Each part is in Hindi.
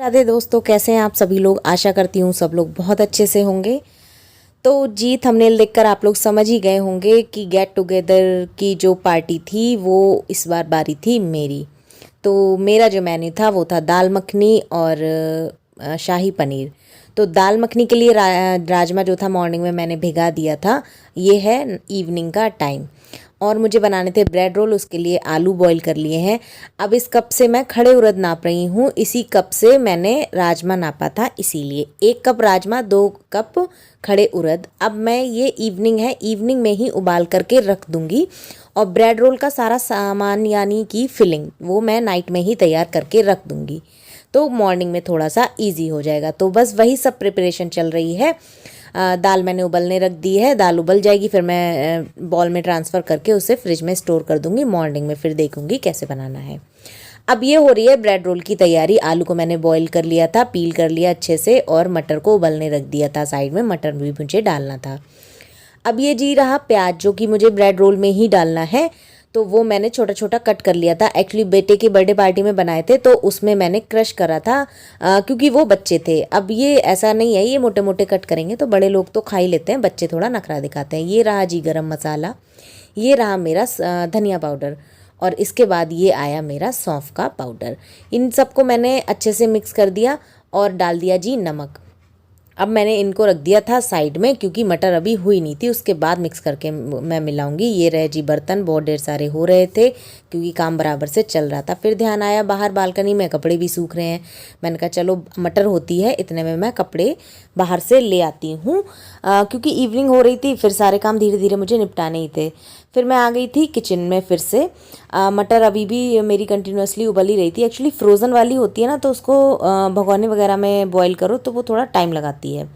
राधे दोस्तों, कैसे हैं आप सभी लोग। आशा करती हूँ सब लोग बहुत अच्छे से होंगे। तो जी, थंबनेल देखकर आप लोग समझ ही गए होंगे कि गेट टुगेदर की जो पार्टी थी वो इस बार बारी थी मेरी। तो मेरा जो मेन्यू था वो था दाल मखनी और शाही पनीर। तो दाल मखनी के लिए राजमा जो था मॉर्निंग में मैंने भिगा दिया था। ये है इवनिंग का टाइम। और मुझे बनाने थे ब्रेड रोल, उसके लिए आलू बॉईल कर लिए हैं। अब इस कप से मैं खड़े उड़द नाप रही हूँ, इसी कप से मैंने राजमा नापा था, इसीलिए 1 कप राजमा 2 कप खड़े उड़द। अब मैं ये इवनिंग है, इवनिंग में ही उबाल करके रख दूंगी। और ब्रेड रोल का सारा सामान यानी कि फिलिंग वो मैं नाइट में ही तैयार करके रख दूंगी, तो मॉर्निंग में थोड़ा सा इजी हो जाएगा। तो बस वही सब प्रिपरेशन चल रही है। दाल मैंने उबलने रख दी है, दाल उबल जाएगी फिर मैं बॉल में ट्रांसफ़र करके उसे फ्रिज में स्टोर कर दूंगी। मॉर्निंग में फिर देखूंगी कैसे बनाना है। अब ये हो रही है ब्रेड रोल की तैयारी। आलू को मैंने बॉईल कर लिया था, पील कर लिया अच्छे से, और मटर को उबलने रख दिया था साइड में। मटर भी मुझे डालना था। अब ये जी रहा प्याज, जो कि मुझे ब्रेड रोल में ही डालना है, तो वो मैंने छोटा छोटा कट कर लिया था। एक्चुअली बेटे की बर्थडे पार्टी में बनाए थे तो उसमें मैंने क्रश करा था, क्योंकि वो बच्चे थे। अब ये ऐसा नहीं है, ये मोटे मोटे कट करेंगे तो बड़े लोग तो खा ही लेते हैं, बच्चे थोड़ा नखरा दिखाते हैं। ये रहा जी गरम मसाला, ये रहा मेरा धनिया पाउडर, और इसके बाद ये आया मेरा सौंफ का पाउडर। इन सबको मैंने अच्छे से मिक्स कर दिया और डाल दिया जी नमक। अब मैंने इनको रख दिया था साइड में, क्योंकि मटर अभी हुई नहीं थी, उसके बाद मिक्स करके मैं मिलाऊंगी। ये रहे जी बर्तन, बहुत ढेर सारे हो रहे थे क्योंकि काम बराबर से चल रहा था। फिर ध्यान आया बाहर बालकनी में कपड़े भी सूख रहे हैं। मैंने कहा चलो मटर होती है, इतने में मैं कपड़े बाहर से ले आती हूँ, क्योंकि इवनिंग हो रही थी, फिर सारे काम धीरे धीरे मुझे निपटाने ही थे। फिर मैं आ गई थी किचन में फिर से। मटर अभी भी मेरी कंटिन्यूसली उबल ही रही थी। एक्चुअली फ्रोज़न वाली होती है ना, तो उसको भगोने वगैरह में बॉईल करो तो वो थोड़ा टाइम लगाती है।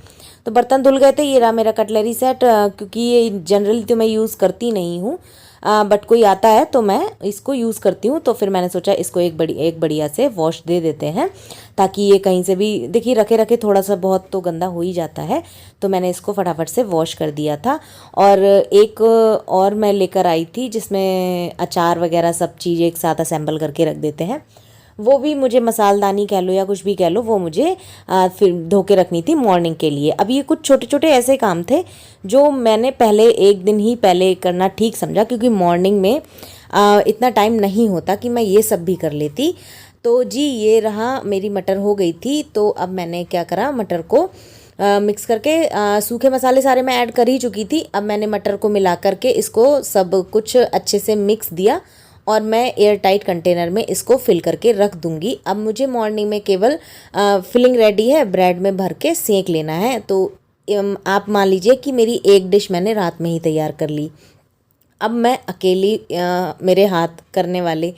तो बर्तन धुल गए थे। ये रहा मेरा कटलरी सेट, क्योंकि ये जनरली तो मैं यूज़ करती नहीं हूँ, बट कोई आता है तो मैं इसको यूज़ करती हूँ। तो फिर मैंने सोचा इसको एक बढ़िया से वॉश दे देते हैं, ताकि ये कहीं से भी, देखिए रखे रखे थोड़ा सा बहुत तो गंदा हो ही जाता है। तो मैंने इसको फटाफट से वॉश कर दिया था। और एक और मैं लेकर आई थी जिसमें अचार वगैरह सब चीज़ें एक साथ असेंबल करके रख देते हैं। वो भी मुझे मसालदानी कह लो या कुछ भी कह लो, वो मुझे फिर धो के रखनी थी मॉर्निंग के लिए। अब ये कुछ छोटे छोटे ऐसे काम थे जो मैंने पहले एक दिन ही पहले करना ठीक समझा, क्योंकि मॉर्निंग में इतना टाइम नहीं होता कि मैं ये सब भी कर लेती। तो जी ये रहा, मेरी मटर हो गई थी। तो अब मैंने क्या करा, मटर को मिक्स करके सूखे मसाले सारे मैं ऐड कर ही चुकी थी। अब मैंने मटर को मिला करके इसको सब कुछ अच्छे से मिक्स दिया, और मैं एयर टाइट कंटेनर में इसको फिल करके रख दूंगी। अब मुझे मॉर्निंग में केवल फिलिंग रेडी है, ब्रेड में भर के सेंक लेना है। तो आप मान लीजिए कि मेरी एक डिश मैंने रात में ही तैयार कर ली। अब मैं अकेली, मेरे हाथ करने वाले,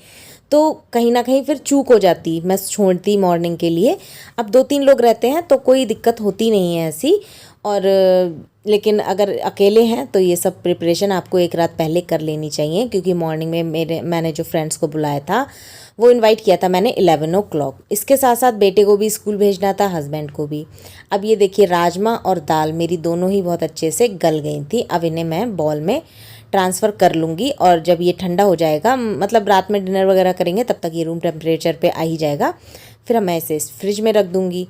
तो कहीं ना कहीं फिर चूक हो जाती, मैं छोड़ती मॉर्निंग के लिए। अब 2-3 लोग रहते हैं तो कोई दिक्कत होती नहीं है ऐसी। और लेकिन अगर अकेले हैं तो ये सब प्रिपरेशन आपको एक रात पहले कर लेनी चाहिए, क्योंकि मॉर्निंग में मैंने जो फ्रेंड्स को बुलाया था वो इनवाइट किया था मैंने 11 o'clock। इसके साथ साथ बेटे को भी स्कूल भेजना था, हस्बैंड को भी। अब ये देखिए राजमा और दाल मेरी दोनों ही बहुत अच्छे से गल गई थी। अब इन्हें मैं बॉल में ट्रांसफ़र कर लूँगी, और जब ये ठंडा हो जाएगा, मतलब रात में डिनर वगैरह करेंगे तब तक ये रूम टेम्परेचर पे आ ही जाएगा, फिर मैं इसे फ्रिज में रख दूँगी।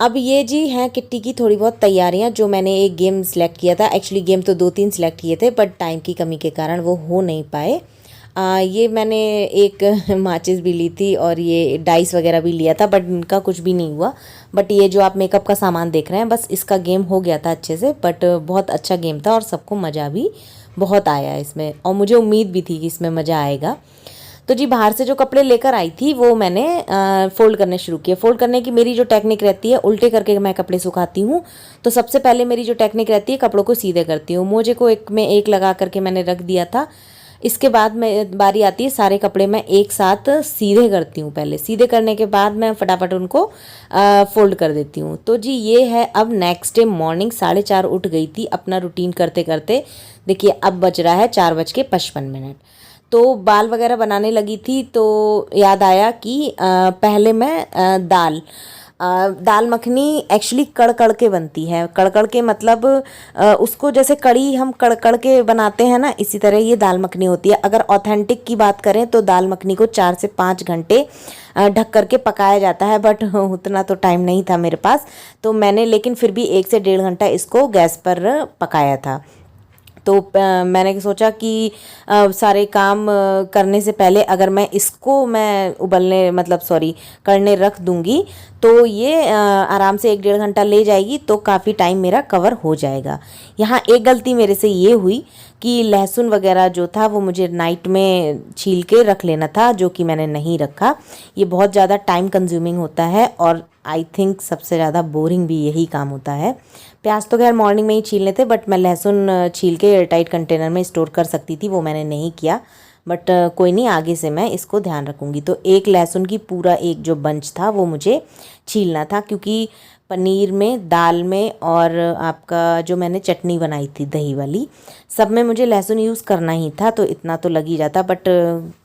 अब ये जी हैं किट्टी की थोड़ी बहुत तैयारियां, जो मैंने एक गेम सेलेक्ट किया था। एक्चुअली गेम तो 2-3 सेलेक्ट किए थे, बट टाइम की कमी के कारण वो हो नहीं पाए। ये मैंने एक माचिस भी ली थी और ये डाइस वगैरह भी लिया था, बट इनका कुछ भी नहीं हुआ। बट ये जो आप मेकअप का सामान देख रहे हैं, बस इसका गेम हो गया था अच्छे से। बट बहुत अच्छा गेम था और सबको मज़ा भी बहुत आया इसमें, और मुझे उम्मीद भी थी कि इसमें मज़ा आएगा। तो जी बाहर से जो कपड़े लेकर आई थी वो मैंने फ़ोल्ड करने शुरू किए। फ़ोल्ड करने की मेरी जो टेक्निक रहती है, उल्टे करके मैं कपड़े सुखाती हूँ। तो सबसे पहले मेरी जो टेक्निक रहती है, कपड़ों को सीधे करती हूँ। मोजे को एक में एक लगा करके मैंने रख दिया था। इसके बाद मैं बारी आती है, सारे कपड़े मैं एक साथ सीधे करती हूँ। पहले सीधे करने के बाद मैं फटाफट उनको फ़ोल्ड कर देती हूँ। तो जी ये है। अब नेक्स्ट डे मॉर्निंग 4:30 उठ गई थी अपना रूटीन करते करते। देखिए अब बज रहा है 4:55। तो बाल वगैरह बनाने लगी थी, तो याद आया कि पहले मैं दाल दाल मखनी एक्चुअली कड़ कड़ के बनती है। कड़ कड़ के मतलब उसको जैसे कड़ी हम कड़ कड़ के बनाते हैं ना, इसी तरह ये दाल मखनी होती है। अगर ऑथेंटिक की बात करें तो दाल मखनी को 4 से 5 घंटे ढक करके पकाया जाता है, बट उतना तो टाइम नहीं था मेरे पास, तो मैंने लेकिन फिर भी 1 से 1.5 घंटा इसको गैस पर पकाया था। तो मैंने सोचा कि सारे काम करने से पहले अगर मैं उबलने मतलब सॉरी करने रख दूंगी तो ये आराम से 1-1.5 घंटा ले जाएगी, तो काफ़ी टाइम मेरा कवर हो जाएगा। यहाँ एक गलती मेरे से ये हुई कि लहसुन वगैरह जो था वो मुझे नाइट में छील के रख लेना था, जो कि मैंने नहीं रखा। ये बहुत ज़्यादा टाइम कंज्यूमिंग होता है और आई थिंक सबसे ज़्यादा बोरिंग भी यही काम होता है। प्याज तो खैर मॉर्निंग में ही छीलने थे, बट मैं लहसुन छील के एयरटाइट कंटेनर में स्टोर कर सकती थी, वो मैंने नहीं किया। बट कोई नहीं, आगे से मैं इसको ध्यान रखूँगी। तो एक लहसुन की पूरा एक जो बंच था वो मुझे छीलना था, क्योंकि पनीर में, दाल में और आपका जो मैंने चटनी बनाई थी दही वाली, सब में मुझे लहसुन यूज़ करना ही था, तो इतना तो लग ही जाता। बट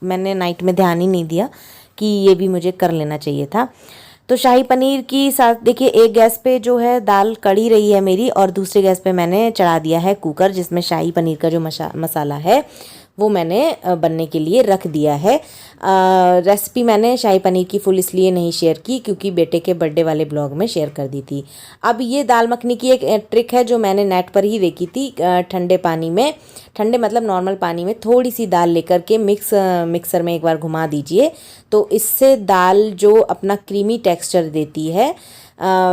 मैंने नाइट में ध्यान ही नहीं दिया कि ये भी मुझे कर लेना चाहिए था। तो शाही पनीर की साथ देखिए, एक गैस पे जो है दाल कड़ी रही है मेरी, और दूसरे गैस पे मैंने चढ़ा दिया है कुकर, जिसमें शाही पनीर का जो मसाला है वो मैंने बनने के लिए रख दिया है। रेसिपी मैंने शाही पनीर की फुल इसलिए नहीं शेयर की क्योंकि बेटे के बर्थडे वाले ब्लॉग में शेयर कर दी थी। अब ये दाल मखनी की एक ट्रिक है जो मैंने नेट पर ही देखी थी। ठंडे पानी में, ठंडे मतलब नॉर्मल पानी में थोड़ी सी दाल लेकर के मिक्सर में एक बार घुमा दीजिए, तो इससे दाल जो अपना क्रीमी टेक्सचर देती है,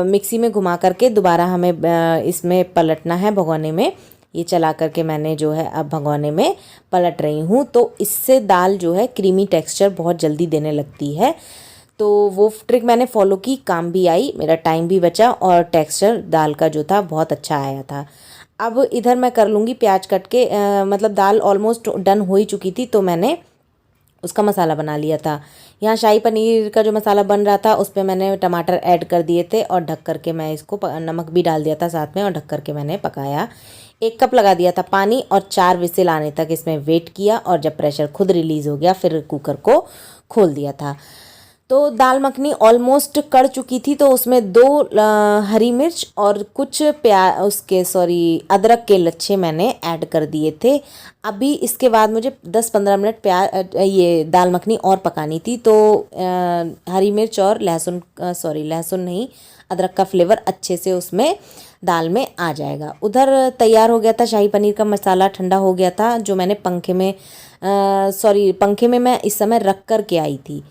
मिक्सी में घुमा करके दोबारा हमें इसमें पलटना है भगोने में। ये चला करके मैंने जो है अब भगोने में पलट रही हूँ, तो इससे दाल जो है क्रीमी टेक्सचर बहुत जल्दी देने लगती है। तो वो ट्रिक मैंने फॉलो की, काम भी आई, मेरा टाइम भी बचा और टेक्सचर दाल का जो था बहुत अच्छा आया था। अब इधर मैं कर लूँगी प्याज कट के, मतलब दाल ऑलमोस्ट डन हो ही चुकी थी, तो मैंने उसका मसाला बना लिया था। यहाँ शाही पनीर का जो मसाला बन रहा था उस पर मैंने टमाटर ऐड कर दिए थे और ढक करके मैं इसको नमक भी डाल दिया था साथ में, और ढक करके मैंने पकाया। 1 कप लगा दिया था पानी और 4 विसिल आने तक इसमें वेट किया, और जब प्रेशर खुद रिलीज़ हो गया फिर कुकर को खोल दिया था। तो दाल मखनी ऑलमोस्ट कड़ चुकी थी, तो उसमें 2 हरी मिर्च और कुछ अदरक के लच्छे मैंने ऐड कर दिए थे। अभी इसके बाद मुझे 10-15 मिनट ये दाल मखनी और पकानी थी, तो हरी मिर्च और लहसुन नहीं, अदरक का फ्लेवर अच्छे से उसमें दाल में आ जाएगा। उधर तैयार हो गया था शाही पनीर का मसाला, ठंडा हो गया था, जो मैंने पंखे में मैं इस समय रख कर के आई थी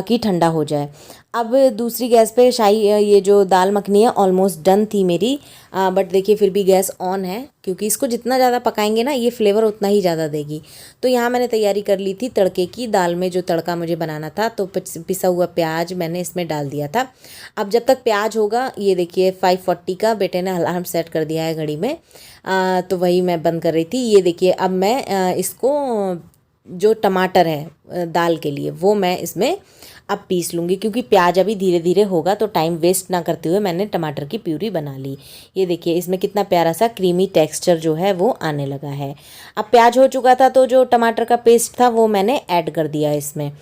कि ठंडा हो जाए। अब दूसरी गैस पे ये जो दाल मखनी है ऑलमोस्ट डन थी मेरी, बट देखिए फिर भी गैस ऑन है, क्योंकि इसको जितना ज़्यादा पकाएंगे ना ये फ्लेवर उतना ही ज़्यादा देगी। तो यहाँ मैंने तैयारी कर ली थी तड़के की। दाल में जो तड़का मुझे बनाना था, तो पिसा हुआ प्याज मैंने इसमें डाल दिया था। अब जब तक प्याज होगा, ये देखिए 5:40 का बेटे ने अलार्म सेट कर दिया है घड़ी में, तो वही मैं बंद कर रही थी। ये देखिए अब मैं इसको जो टमाटर है दाल के लिए वो मैं इसमें अब पीस लूँगी, क्योंकि प्याज अभी धीरे धीरे होगा, तो टाइम वेस्ट ना करते हुए मैंने टमाटर की प्यूरी बना ली। ये देखिए इसमें कितना प्यारा सा क्रीमी टेक्सचर जो है वो आने लगा है। अब प्याज हो चुका था, तो जो टमाटर का पेस्ट था वो मैंने ऐड कर दिया इसमें।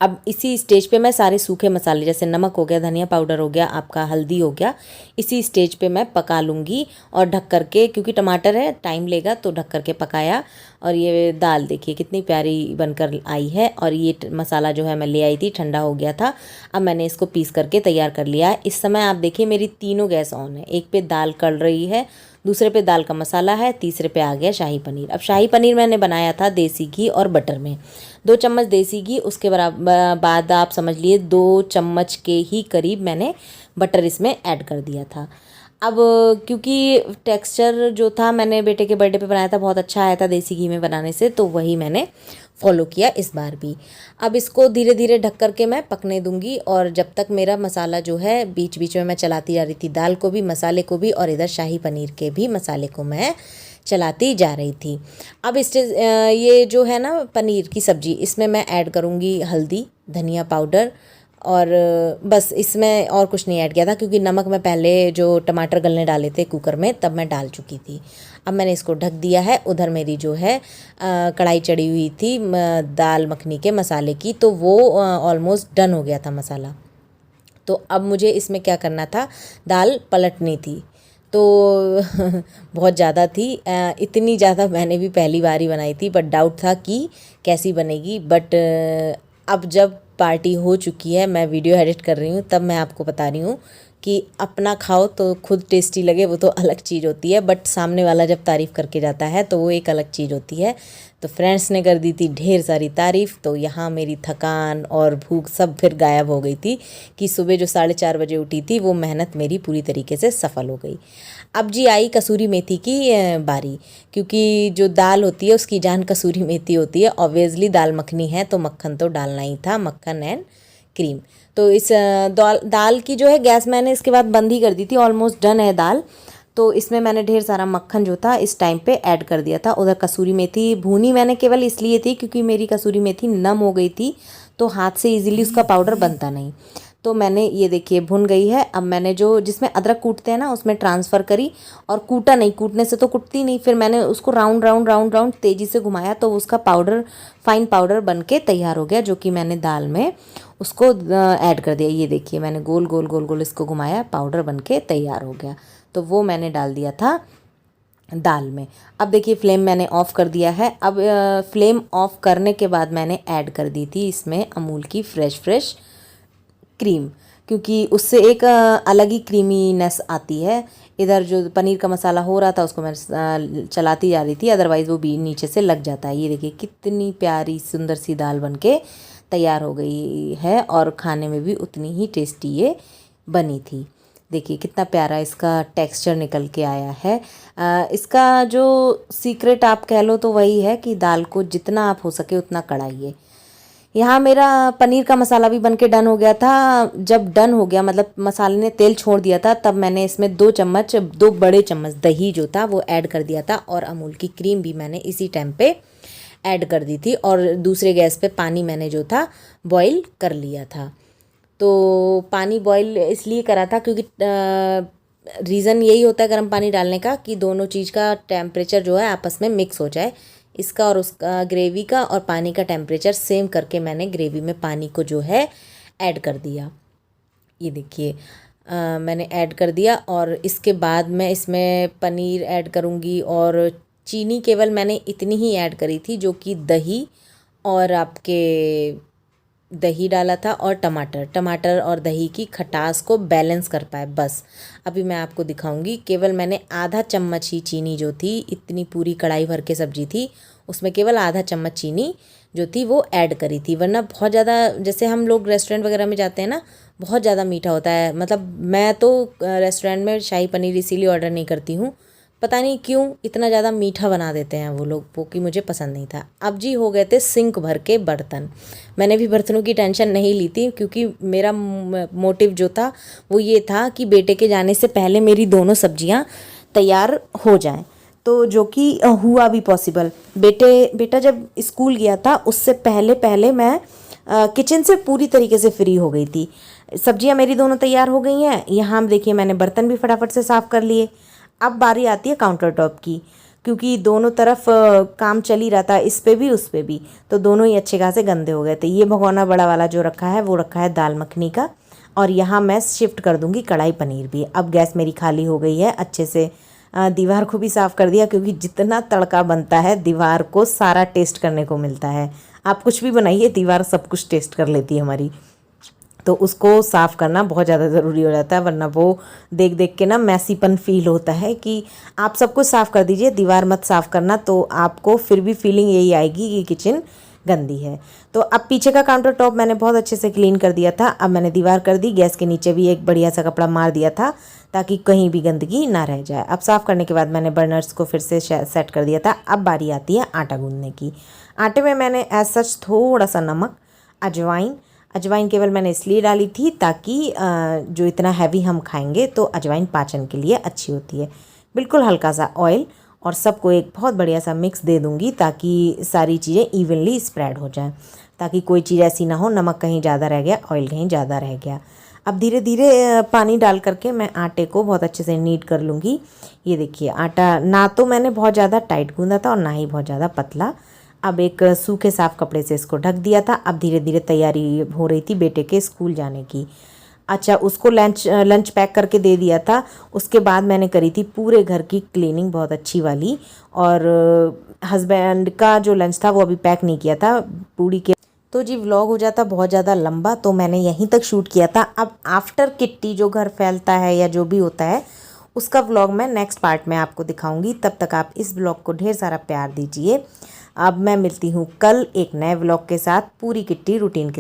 अब इसी स्टेज पे मैं सारे सूखे मसाले जैसे नमक हो गया, धनिया पाउडर हो गया, आपका हल्दी हो गया, इसी स्टेज पे मैं पका लूँगी और ढक करके, क्योंकि टमाटर है टाइम लेगा, तो ढक करके पकाया। और ये दाल देखिए कितनी प्यारी बनकर आई है। और ये मसाला जो है मैं ले आई थी, ठंडा हो गया था। अब मैंने इसको पीस करके तैयार कर लिया है। इस समय आप देखिए मेरी तीनों गैस ऑन है, एक पे दाल कड़ रही है, दूसरे पे दाल का मसाला है, तीसरे पे आ गया शाही पनीर। अब शाही पनीर मैंने बनाया था देसी घी और बटर में, 2 चम्मच देसी घी, उसके बाद आप समझ लिए 2 चम्मच के ही करीब मैंने बटर इसमें ऐड कर दिया था। अब क्योंकि टेक्सचर जो था मैंने बेटे के बर्थडे पे बनाया था, बहुत अच्छा आया था देसी घी में बनाने से, तो वही मैंने फॉलो किया इस बार भी। अब इसको धीरे धीरे ढक करके मैं पकने दूंगी, और जब तक मेरा मसाला जो है, बीच बीच में मैं चलाती जा रही थी, दाल को भी, मसाले को भी, और इधर शाही पनीर के भी मसाले को मैं चलाती जा रही थी। अब ये जो है ना पनीर की सब्ज़ी, इसमें मैं ऐड करूँगी हल्दी, धनिया पाउडर, और बस इसमें और कुछ नहीं ऐड किया था, क्योंकि नमक मैं पहले जो टमाटर गलने डाले थे कुकर में तब मैं डाल चुकी थी। अब मैंने इसको ढक दिया है। उधर मेरी जो है कढ़ाई चढ़ी हुई थी दाल मखनी के मसाले की, तो वो ऑलमोस्ट डन हो गया था मसाला। तो अब मुझे इसमें क्या करना था, दाल पलटनी थी। तो बहुत ज़्यादा थी, इतनी ज़्यादा मैंने भी पहली बार ही बनाई थी, बट डाउट था कि कैसी बनेगी। बट अब जब पार्टी हो चुकी है, मैं वीडियो एडिट कर रही हूँ, तब मैं आपको बता रही हूँ कि अपना खाओ तो खुद टेस्टी लगे, वो तो अलग चीज़ होती है, बट सामने वाला जब तारीफ़ करके जाता है तो वो एक अलग चीज़ होती है। तो फ्रेंड्स ने कर दी थी ढेर सारी तारीफ़, तो यहाँ मेरी थकान और भूख सब फिर गायब हो गई थी कि सुबह जो 4:30 बजे उठी थी वो मेहनत मेरी पूरी तरीके से सफल हो गई। अब जी आई कसूरी मेथी की बारी, क्योंकि जो दाल होती है उसकी जान कसूरी मेथी होती है। ऑब्वियसली दाल मखनी है तो मक्खन तो डालना ही था, मक्खन एंड क्रीम। तो इस दाल की जो है गैस मैंने इसके बाद बंद ही कर दी थी, ऑलमोस्ट डन है दाल। तो इसमें मैंने ढेर सारा मक्खन जो था इस टाइम पे ऐड कर दिया था। उधर कसूरी मेथी भूनी मैंने केवल इसलिए थी क्योंकि मेरी कसूरी मेथी नम हो गई थी, तो हाथ से इजीली उसका पाउडर बनता नहीं। तो मैंने ये देखिए भुन गई है। अब मैंने जो जिसमें अदरक कूटते हैं ना उसमें ट्रांसफ़र करी, और कूटा नहीं, कूटने से तो कुटती नहीं। फिर मैंने उसको राउंड राउंड राउंड राउंड तेज़ी से घुमाया तो उसका पाउडर, फाइन पाउडर बन के तैयार हो गया, जो कि मैंने दाल में उसको ऐड कर दिया। ये देखिए मैंने गोल गोल गोल गोल इसको घुमाया, पाउडर बन के तैयार हो गया। तो वो मैंने डाल दिया था दाल में। अब देखिए फ्लेम मैंने ऑफ़ कर दिया है। अब फ्लेम ऑफ़ करने के बाद मैंने ऐड कर दी थी इसमें अमूल की फ्रेश क्रीम, क्योंकि उससे एक अलग ही क्रीमीनेस आती है। इधर जो पनीर का मसाला हो रहा था उसको मैं चलाती जा रही थी, अदरवाइज़ वो भी नीचे से लग जाता है। ये देखिए कितनी प्यारी सुंदर सी दाल बनके तैयार हो गई है, और खाने में भी उतनी ही टेस्टी ये बनी थी। देखिए कितना प्यारा इसका टेक्सचर निकल के आया है। इसका जो सीक्रेट आप कह लो तो वही है कि दाल को जितना आप हो सके उतना कढ़ाइए। यहाँ मेरा पनीर का मसाला भी बनके डन हो गया था। जब डन हो गया मतलब मसाले ने तेल छोड़ दिया था, तब मैंने इसमें 2 बड़े चम्मच दही जो था वो ऐड कर दिया था, और अमूल की क्रीम भी मैंने इसी टाइम पे ऐड कर दी थी। और दूसरे गैस पे पानी मैंने जो था बॉईल कर लिया था। तो पानी बॉईल इसलिए करा था क्योंकि रीज़न यही होता है गर्म पानी डालने का कि दोनों चीज़ का टेम्परेचर जो है आपस में मिक्स हो जाए, इसका और उसका ग्रेवी का, और पानी का टेम्परेचर सेम करके मैंने ग्रेवी में पानी को जो है ऐड कर दिया। ये देखिए मैंने ऐड कर दिया, और इसके बाद मैं इसमें पनीर ऐड करूँगी, और चीनी केवल मैंने इतनी ही ऐड करी थी जो कि दही और आपके दही डाला था, और टमाटर और दही की खटास को बैलेंस कर पाए बस। अभी मैं आपको दिखाऊंगी, केवल मैंने आधा चम्मच ही चीनी जो थी, इतनी पूरी कढ़ाई भर के सब्जी थी उसमें केवल आधा चम्मच चीनी जो थी वो ऐड करी थी। वरना बहुत ज़्यादा, जैसे हम लोग रेस्टोरेंट वगैरह में जाते हैं ना, बहुत ज़्यादा मीठा होता है। मतलब मैं तो रेस्टोरेंट में शाही पनीर इसीलिए ऑर्डर नहीं करती हूँ, पता नहीं क्यों इतना ज़्यादा मीठा बना देते हैं वो लोग, वो कि मुझे पसंद नहीं था। अब जी हो गए थे सिंक भर के बर्तन। मैंने भी बर्तनों की टेंशन नहीं ली थी, क्योंकि मेरा मोटिव जो था वो ये था कि बेटे के जाने से पहले मेरी दोनों सब्जियां तैयार हो जाएं, तो जो कि हुआ भी पॉसिबल। बेटा जब स्कूल गया था उससे पहले पहले मैं किचन से पूरी तरीके से फ्री हो गई थी। सब्जियां मेरी दोनों तैयार हो गई हैं। यहाँ देखिए मैंने बर्तन भी फटाफट से साफ़ कर लिए। अब बारी आती है काउंटर टॉप की, क्योंकि दोनों तरफ काम चल ही रहा था, इस पे भी उस पे भी, तो दोनों ही अच्छे खासे गंदे हो गए थे। ये भगोना बड़ा वाला जो रखा है वो रखा है दाल मखनी का, और यहाँ मैं शिफ्ट कर दूँगी कढ़ाई पनीर भी। अब गैस मेरी खाली हो गई है अच्छे से। दीवार को भी साफ़ कर दिया, क्योंकि जितना तड़का बनता है दीवार को सारा टेस्ट करने को मिलता है। आप कुछ भी बनाइए, दीवार सब कुछ टेस्ट कर लेती है हमारी। तो उसको साफ़ करना बहुत ज़्यादा ज़रूरी हो जाता है, वरना वो देख देख के ना मैसीपन फील होता है। कि आप सब कुछ साफ़ कर दीजिए, दीवार मत साफ़ करना, तो आपको फिर भी फीलिंग यही आएगी कि किचन गंदी है। तो अब पीछे का काउंटर टॉप मैंने बहुत अच्छे से क्लीन कर दिया था। अब मैंने दीवार कर दी, गैस के नीचे भी एक बढ़िया सा कपड़ा मार दिया था ताकि कहीं भी गंदगी ना रह जाए। अब साफ़ करने के बाद मैंने बर्नर्स को फिर से सेट कर दिया था। अब बारी आती है आटा गूँधने की। आटे में मैंने एज सच थोड़ा सा नमक, अजवाइन केवल मैंने इसलिए डाली थी ताकि जो इतना हैवी हम खाएंगे तो अजवाइन पाचन के लिए अच्छी होती है। बिल्कुल हल्का सा ऑयल, और सबको एक बहुत बढ़िया सा मिक्स दे दूंगी ताकि सारी चीज़ें इवनली स्प्रेड हो जाएं, ताकि कोई चीज़ ऐसी ना हो नमक कहीं ज़्यादा रह गया, ऑयल कहीं ज़्यादा रह गया। अब धीरे धीरे पानी डाल करके मैं आटे को बहुत अच्छे से नीड कर लूँगी। ये देखिए आटा ना तो मैंने बहुत ज़्यादा टाइट गूँधा था और ना ही बहुत ज़्यादा पतला। अब एक सूखे साफ कपड़े से इसको ढक दिया था। अब धीरे धीरे तैयारी हो रही थी बेटे के स्कूल जाने की। अच्छा, उसको लंच पैक करके दे दिया था। उसके बाद मैंने करी थी पूरे घर की क्लीनिंग बहुत अच्छी वाली। और हस्बैंड का जो लंच था वो अभी पैक नहीं किया था पूरी के। तो जी व्लॉग हो जाता बहुत ज़्यादा लंबा, तो मैंने यहीं तक शूट किया था। अब आफ्टर किट्टी जो घर फैलता है या जो भी होता है उसका व्लॉग मैं नेक्स्ट पार्ट में आपको दिखाऊंगी। तब तक आप इस व्लॉग को ढेर सारा प्यार दीजिए। अब मैं मिलती हूँ कल एक नए व्लॉग के साथ पूरी किट्टी रूटीन के